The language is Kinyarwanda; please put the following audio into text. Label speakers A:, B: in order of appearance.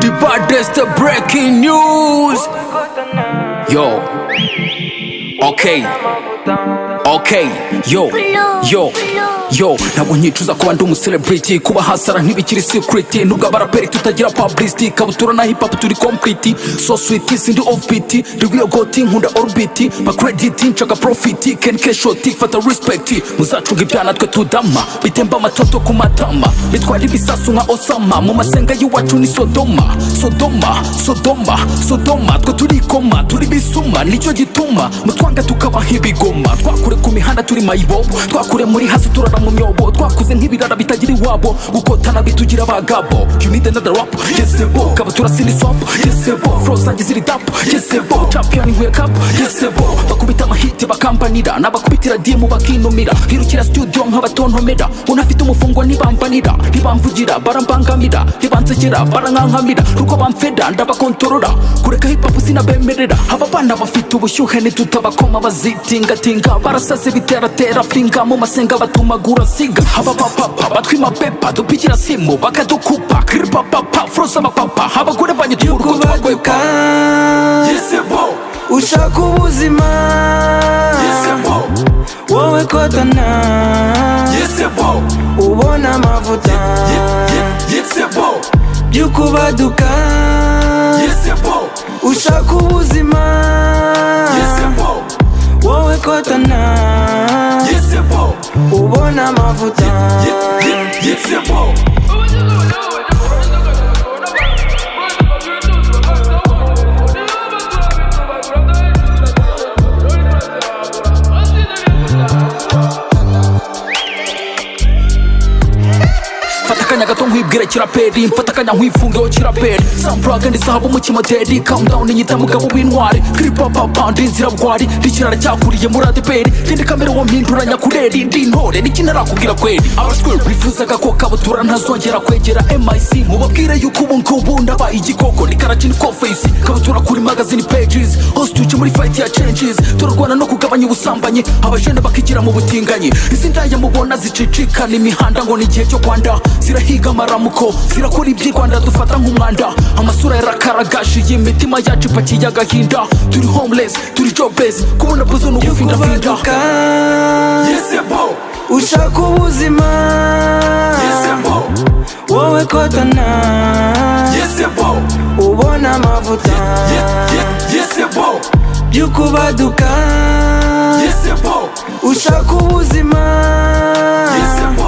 A: The baddest breaking news. Yo. Okay, yo, ntabwo nyicuza kuba ndi umucelebrity, kuba hasara ntibikiri secret, nubwo abaraperi tutagira publicity, kabutura na hip hop turi complete, so sweet sindi off beat, rwiyo goti nkunda orbit, ba credit nshaka profit, ken shoti fata respect, muzacunga ibyana twe tudama, bitemba amatoto ku matama, bitwara ibisasu nka Osama, mu masenga y'iwacu ni Sodoma, twe turikoma, turi bisuma, nicyo gituma mutwanga tukaba nk'ibigoma, twakure ku mihanda turi mayibobo, twakure muri hasi turara mu myobo, twakuze nk'ibirara bitagira iwabo, gukotana bitugira abagabo. You need another rap, yes bo, kabutura sindi swap, yes bo, flow zanjye ziri dap, yes bo, champion nkwiye cup, yes bo, bakubita amahiti bakambanira, n'abakubitira DM bakinumira, hirukira studio nk'abatontomera, unafite umufungo ntibambanira, ntibamvugira barambangamira, ntibansekera barankankamira, ruko bamfeda ndabakontorora, kureka hip hop sinabemerera, aba bana bafite ubushyuhe ntitutabakoma bazitingatinga, barasaze biteratera finga, mu masenga batumagura siga, aba papa batwima pepa dupikira simu bakadukupa, kiripapapa froza amapapa, abagore banyu urugo twagweka,
B: yesebo ushaka ubuzima,
A: yesebo
B: wowe Kotana,
A: yesebo
B: ubona amavuta,
A: yesebo
B: by'ukubaduka,
A: yesebo
B: ushaka ubuzima,
A: yesebo
B: wowe Kotana,
A: yesebo
B: ubona amavuta,
A: yesebo. Fatakanya gato nkwibwira kiraperi, mfatakanya nkwifungeho kiraperi, sampraga ndi zahabu mu kimoteri, countdown nyita mugabo w'intwari, kiripapapa ndi inzira bwari, ndikirara cyakuriye muri adeperi, ndi kamera wo mpinduranya kureri, ndi intore n'ikintarakubwira kweri, abashwere bifuzaga ko kabutura ntazongera kwegera MIC, mubabwire yuko ubu ngubu ndabaye igikoko, ndikaracini ko face, kabutura kuri magazine pages, hostage muri fight ya changes, turarwana no kugabanya ubusambanyi, abajene bakigira mu butinganyi, izi ndaya mubona zicicikana imihanda ngo ni igihe cyo kwanda, zirahiga amaramuko, zirakora iby'Rwanda dufata nk'umwanda, amasura yarakaragaje, imitima yacu ipakiye agahinda, turi homeless, turi jobless, kubona buzo no gufindafinda, yesebo
B: ushaka ubuzima,
A: yesebo
B: wowe Kotana,
A: yesebo
B: ubona amavuta,
A: yesebo
B: by'ukubaduka,
A: yesebo
B: ushaka ubuzima,
A: yesebo